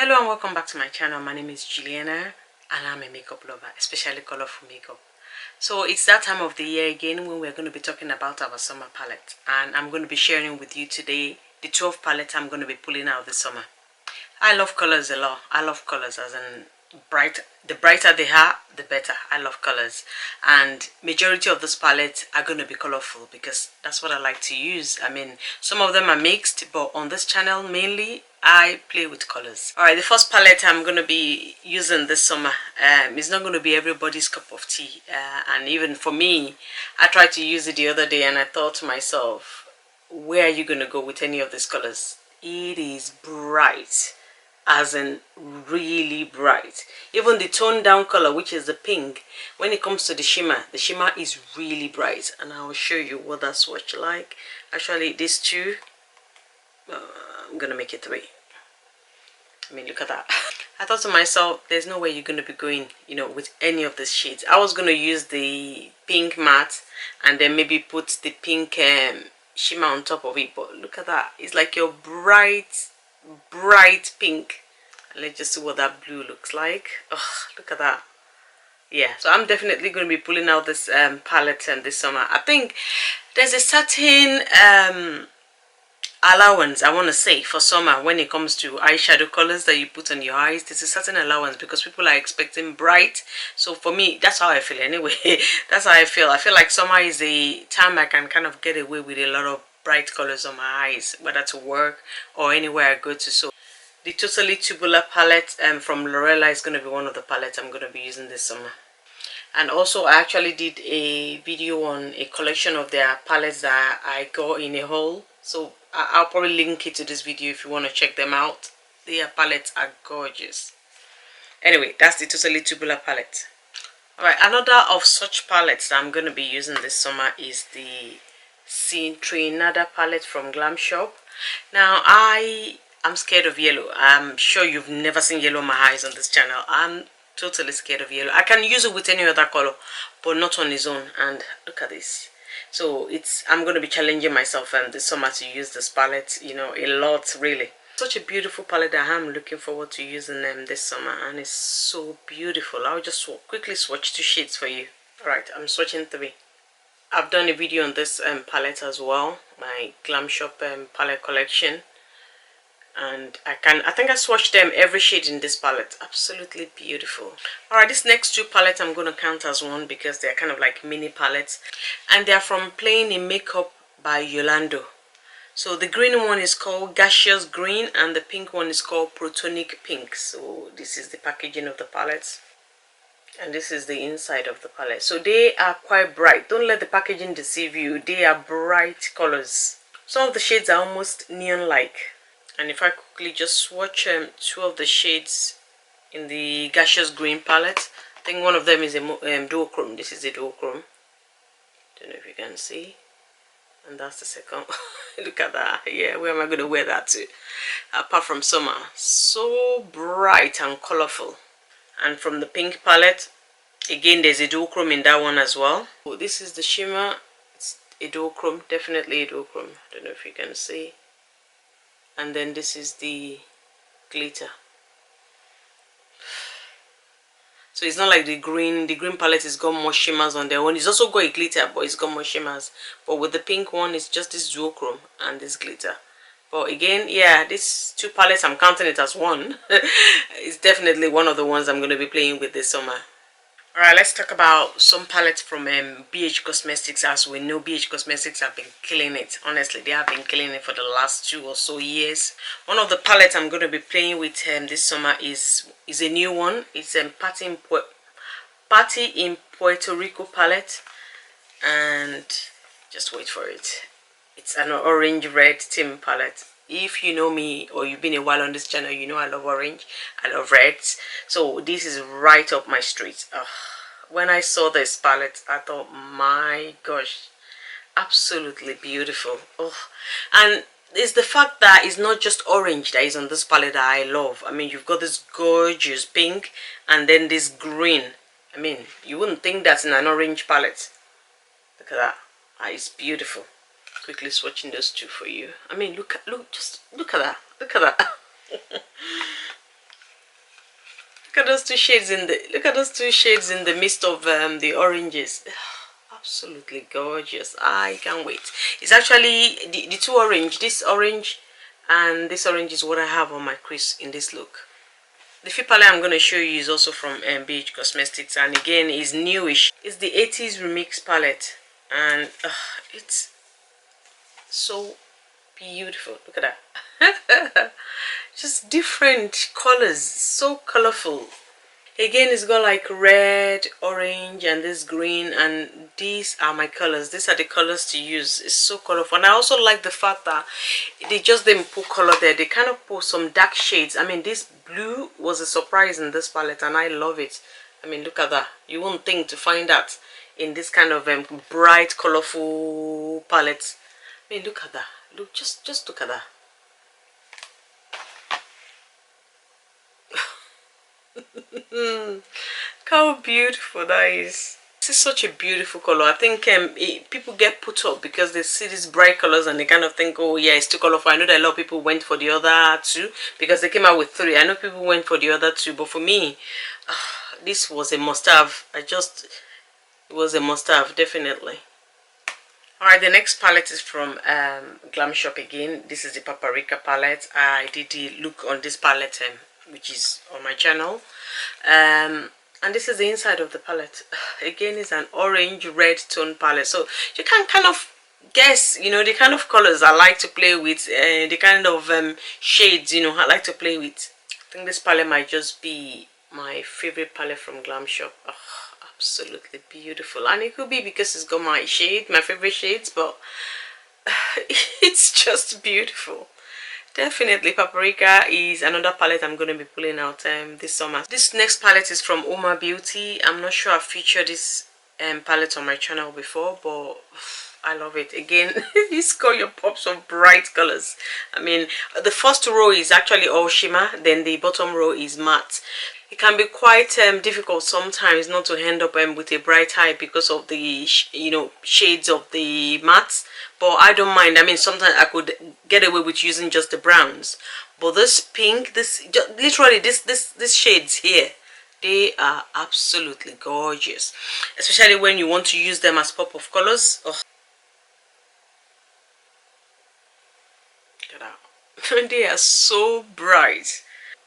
Hello and welcome back to my channel. My name is Juliana and I'm a makeup lover, especially colorful makeup. So it's that time of the year again when we're going to be talking about our summer palette, and I'm going to be sharing with you today the 12 palettes I'm going to be pulling out this summer. I love colors a lot. I love colors as in the brighter they are, the better. I love colors, and majority of this palette are going to be colorful because that's what I like to use. I mean, some of them are mixed, but on this channel mainly I play with colors. Alright, the first palette I'm going to be using this summer is not going to be everybody's cup of tea, and even for me, I tried to use it the other day and I thought to myself, where are you going to go with any of these colors? It is bright, as in really bright. Even the toned down color, which is the pink, when it comes to the shimmer is really bright, and I will show you what that swatch like. Actually, these two, I'm gonna make it 3. I mean, look at that. I thought to myself, there's no way you're gonna be going, with any of these shades. I was gonna use the pink matte and then maybe put the pink shimmer on top of it, but look at that. It's like your bright pink. And let's just see what that blue looks like. Oh, look at that. Yeah, so I'm definitely going to be pulling out this palette this summer. I think there's a certain allowance, I want to say, for summer when it comes to eyeshadow colors that you put on your eyes. There's a certain allowance because people are expecting bright. So for me, that's how I feel anyway. That's how I feel. I feel like summer is a time I can kind of get away with a lot of bright colors on my eyes, whether to work or anywhere I go to. So the Totally Tubular palette from Lorella is going to be one of the palettes I'm going to be using this summer. And also I actually did a video on a collection of their palettes that I got in a haul. So I'll probably link it to this video if you want to check them out. Their palettes are gorgeous. Anyway, that's the Totally Tubular palette. Alright, another of such palettes that I'm going to be using this summer is the Trinidad palette from Glamshop. Now, I'm scared of yellow. I'm sure you've never seen yellow on my eyes on this channel. I'm totally scared of yellow. I can use it with any other color, but not on its own. And look at this. So I'm going to be challenging myself this summer to use this palette, a lot really. Such a beautiful palette that I'm looking forward to using them this summer, and it's so beautiful. I'll just quickly swatch 2 shades for you. Alright, I'm swatching 3. I've done a video on this palette as well, my Glamshop palette collection. And I think I swatched them every shade in this palette. Absolutely beautiful. Alright, this next 2 palettes I'm going to count as one because they're kind of like mini palettes, and they're from Playing in Makeup by Yolando. So the green one is called Gaseous Green and the pink one is called Protonic Pink. So this is the packaging of the palettes, and this is the inside of the palette. So they are quite bright. Don't let the packaging deceive you. They are bright colors. Some of the shades are almost neon like. And if I quickly just swatch 2 of the shades in the Gaseous Green palette, I think one of them is a duochrome. This is a duochrome. Don't know if you can see. And that's the second. Look at that. Yeah, where am I going to wear that to? Apart from summer. So bright and colorful. And from the pink palette, again, there's a duochrome in that one as well. Oh, this is the shimmer. It's a duochrome. Definitely a duochrome. Don't know if you can see. And then this is the glitter. So it's not like the green palette has got more shimmers on their own. It's also got a glitter, but it's got more shimmers. But with the pink one, it's just this duochrome and this glitter. But again, yeah, these 2 palettes, I'm counting it as one. It's definitely one of the ones I'm going to be playing with this summer. Alright, let's talk about some palettes from BH Cosmetics. As we know, BH Cosmetics have been killing it. Honestly, they have been killing it for the last 2 or so years. One of the palettes I'm going to be playing with this summer is a new one. It's a Party in Puerto Rico palette. And just wait for it. It's an orange red theme palette. If you know me or you've been a while on this channel, you know I love orange, I love reds. So this is right up my street. When I saw this palette, I thought, my gosh, absolutely beautiful. And it's the fact that it's not just orange that is on this palette that I love. I mean, you've got this gorgeous pink and then this green. I mean, you wouldn't think that's in an orange palette. Look at that. It's beautiful. Quickly swatching those 2 for you. I mean, just look at that. Look at that. at those two shades in the midst of the oranges. Absolutely gorgeous. I can't wait. It's actually the two orange, this orange and this orange is what I have on my crease in this look. The fifth palette I'm going to show you is also from BH Cosmetics, and again is newish. It's the 80s remix palette, and it's so beautiful. Look at that. Just different colors, so colorful. Again, it's got like red, orange, and this green, and these are my colors. These are the colors to use. It's so colorful, and I also like the fact that they just didn't put color there. They kind of put some dark shades. I mean, this blue was a surprise in this palette, and I love it. I mean, look at that. You won't think to find that in this kind of bright, colorful palette. I mean, look at that. Look, just look at that. Look how beautiful that is. This is such a beautiful color. I think people get put up because they see these bright colors and they kind of think, oh yeah, it's too colorful. I know that a lot of people went for the other two because they came out with 3. I know people went for the other 2, but for me, this was a must-have. It was a must-have, definitely. Alright, the next palette is from Glamshop again. This is the Paprika palette. I did the look on this palette, which is on my channel. And this is the inside of the palette. Again, it's an orange red tone palette, so you can kind of guess, you know, the kind of colors I like to play with, the kind of shades, you know, I like to play with. I think this palette might just be my favorite palette from Glamshop. Absolutely beautiful, and it could be because it's got my favorite shades, but it's just beautiful. Definitely, Paprika is another palette I'm going to be pulling out this summer. This next palette is from Oma Beauty. I'm not sure I've featured this palette on my channel before, but I love it. Again, it's got your pops of bright colors. I mean, the first row is actually all shimmer, then the bottom row is matte. It can be quite difficult sometimes not to end up with a bright eye because of the shades of the mattes, but I don't mind. I mean, sometimes I could get away with using just the browns, but this pink, literally this shades here, they are absolutely gorgeous, especially when you want to use them as pop of colors. Oh, look at that. They are so bright.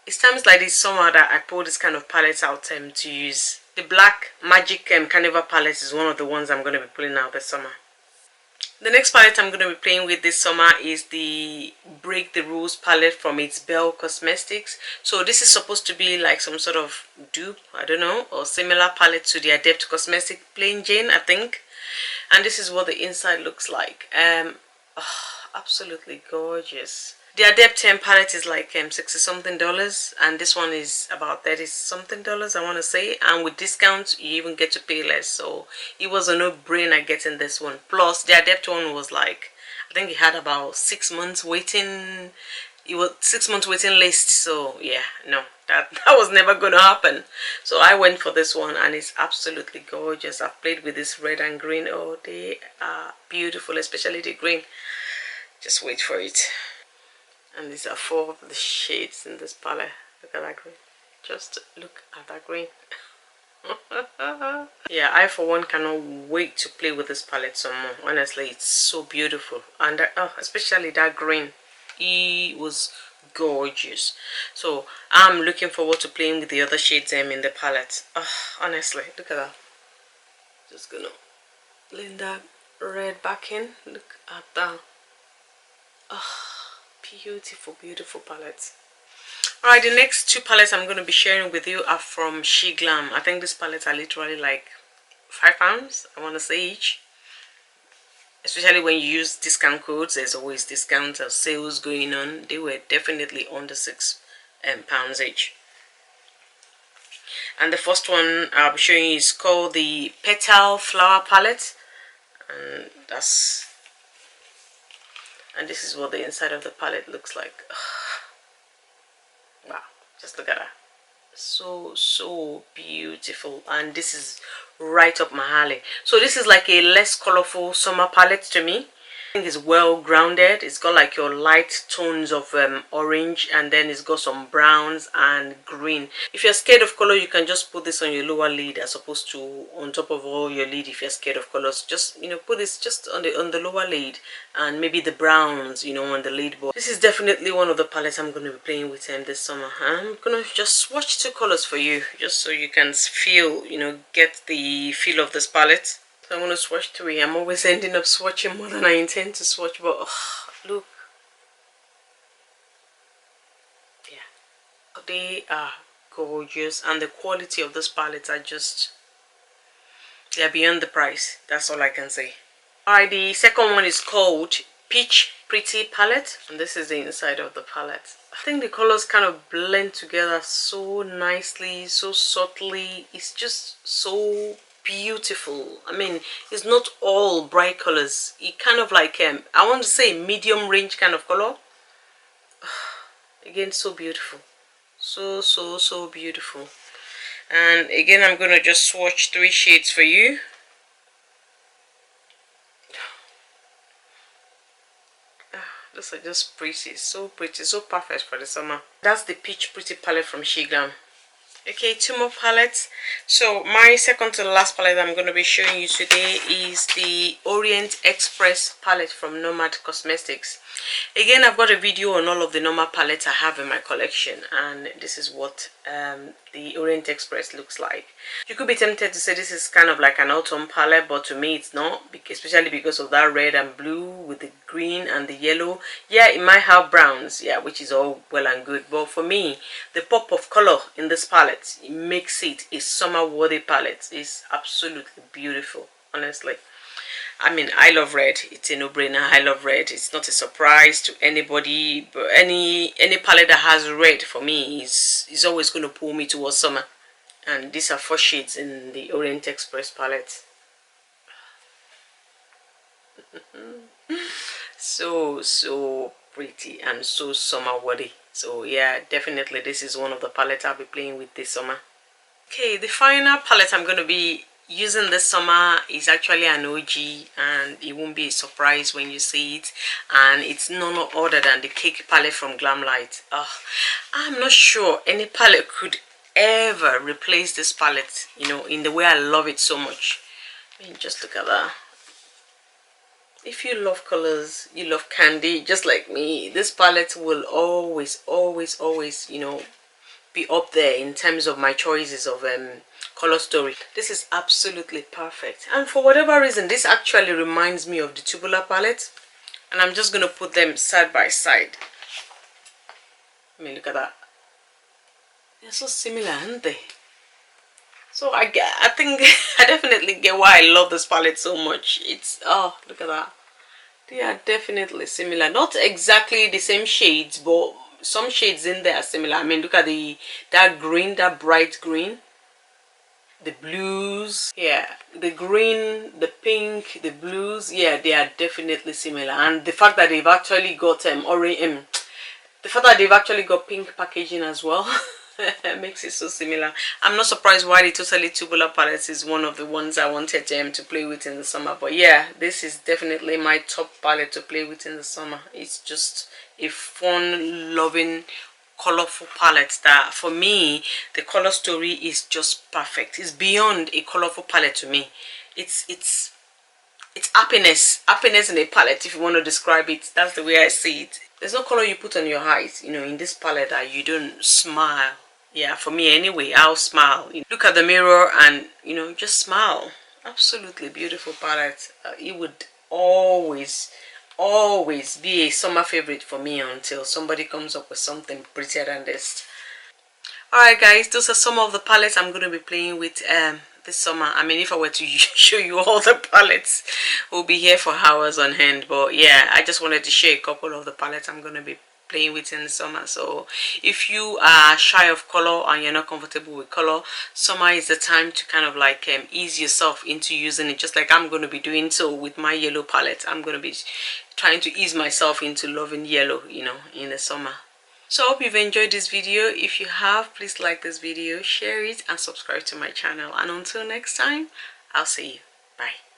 It's times like this summer that I pull this kind of palettes out to use. The Black Magic Carnival palette is one of the ones I'm going to be pulling out this summer. The next palette I'm going to be playing with this summer is the Break the Rules palette from It's Belle Cosmetics. So this is supposed to be like some sort of dupe, I don't know, or similar palette to the Adept Cosmetics Plain Jane, I think. And this is what the inside looks like. Absolutely gorgeous. The Adept palette is like $60 something, and this one is about $30 something, I want to say, and with discounts you even get to pay less, so it was a no-brainer getting this one. Plus the Adept one was like, I think it had about 6 months waiting. It was 6 months waiting list, so yeah, no, that was never gonna happen. So I went for this one, and it's absolutely gorgeous. I've played with this red and green. Oh, they are beautiful, especially the green. Just wait for it. And these are 4 of the shades in this palette. Look at that green. Just look at that green. Yeah, I for one cannot wait to play with this palette some more. Honestly, it's so beautiful. And especially that green. It was gorgeous. So I'm looking forward to playing with the other shades in the palette. Honestly, look at that. Just gonna blend that red back in. Look at that. Beautiful, beautiful palettes. Alright, the next 2 palettes I'm going to be sharing with you are from SheGlam. I think these palettes are literally like £5, I want to say, each. Especially when you use discount codes, there's always discounts or sales going on. They were definitely under £6 each. And the first one I'll be showing you is called the Petal Flower Palette. And this is what the inside of the palette looks like. Wow, just look at that. So beautiful. And this is right up my alley. So this is like a less colorful summer palette to me. think it's well grounded. It's got like your light tones of orange, and then it's got some browns and green. If you're scared of color, you can just put this on your lower lid as opposed to on top of all your lid. If you're scared of colors, just, you know, put this just on the lower lid, and maybe the browns, you know, on the lid board. This is definitely one of the palettes I'm going to be playing with this summer. I'm gonna just swatch 2 colors for you, just so you can feel, you know, get the feel of this palette. So I'm going to swatch 3. I'm always ending up swatching more than I intend to swatch, but look. Yeah. They are gorgeous, and the quality of this palette are just, they're beyond the price. That's all I can say. Alright, the second one is called Peach Pretty Palette, and this is the inside of the palette. I think the colors kind of blend together so nicely, so subtly. It's just so beautiful. I mean, it's not all bright colors. It kind of like I want to say medium range kind of color. Again, so beautiful, so beautiful. And again, I'm gonna just swatch 3 shades for you. Those are just pretty, so perfect for the summer. That's the Peach Pretty palette from SheGlam. Okay, 2 more palettes. So my second to the last palette I'm going to be showing you today is the Orient Express palette from Nomad Cosmetics. Again, I've got a video on all of the normal palettes I have in my collection, and this is what the Orient Express looks like. You could be tempted to say this is kind of like an autumn palette, but to me it's not, especially because of that red and blue with the green and the yellow. Yeah, it might have browns, yeah, which is all well and good, but for me, the pop of color in this palette, it makes it a summer worthy palette. It's absolutely beautiful, honestly. I mean, I love red. It's a no-brainer. I love red. It's not a surprise to anybody, but any palette that has red for me is always going to pull me towards summer. And these are 4 shades in the Orient Express palette. so pretty and so summer worthy. So yeah, definitely this is one of the palettes I'll be playing with this summer. Okay, the final palette I'm going to be using this summer is actually an OG, and it won't be a surprise when you see it, and it's none other than the Cake palette from Glamlite. I'm not sure any palette could ever replace this palette, you know, in the way I love it so much. I mean, just look at that. If you love colors, you love candy, just like me, this palette will always, you know, be up there in terms of my choices of color story. This is absolutely perfect, and for whatever reason this actually reminds me of the Tubular palette, and I'm just going to put them side by side. I mean, look at that. They're so similar, aren't they? So I think I definitely get why I love this palette so much. It's, oh, look at that. They are definitely similar, not exactly the same shades, but some shades in there are similar. I mean, look at that green, that bright green, the blues, yeah, the green, the pink, the blues, yeah, they are definitely similar. And the fact that they've actually got the fact that they've actually got pink packaging as well makes it so similar. I'm not surprised why the Totally Tubular palette is one of the ones I wanted to play with in the summer. But yeah, this is definitely my top palette to play with in the summer. It's just a fun, loving, colorful palette that for me the color story is just perfect. It's beyond a colorful palette to me. It's happiness in a palette, if you want to describe it. That's the way I see it. There's no color you put on your eyes, you know, in this palette that you don't smile. Yeah, for me anyway, I'll smile. You look at the mirror and, you know, just smile. Absolutely beautiful palette. It would always be a summer favorite for me until somebody comes up with something prettier than this. Alright guys, those are some of the palettes I'm going to be playing with this summer. I mean, if I were to show you all the palettes, we'll be here for hours on hand. But yeah, I just wanted to share a couple of the palettes I'm going to be playing with in the summer. So if you are shy of color and you're not comfortable with color, summer is the time to kind of like ease yourself into using it, just like I'm going to be doing so with my yellow palette. I'm going to be trying to ease myself into loving yellow, you know, in the summer. So I hope you've enjoyed this video. If you have, please like this video, share it, and subscribe to my channel. And until next time, I'll see you. Bye.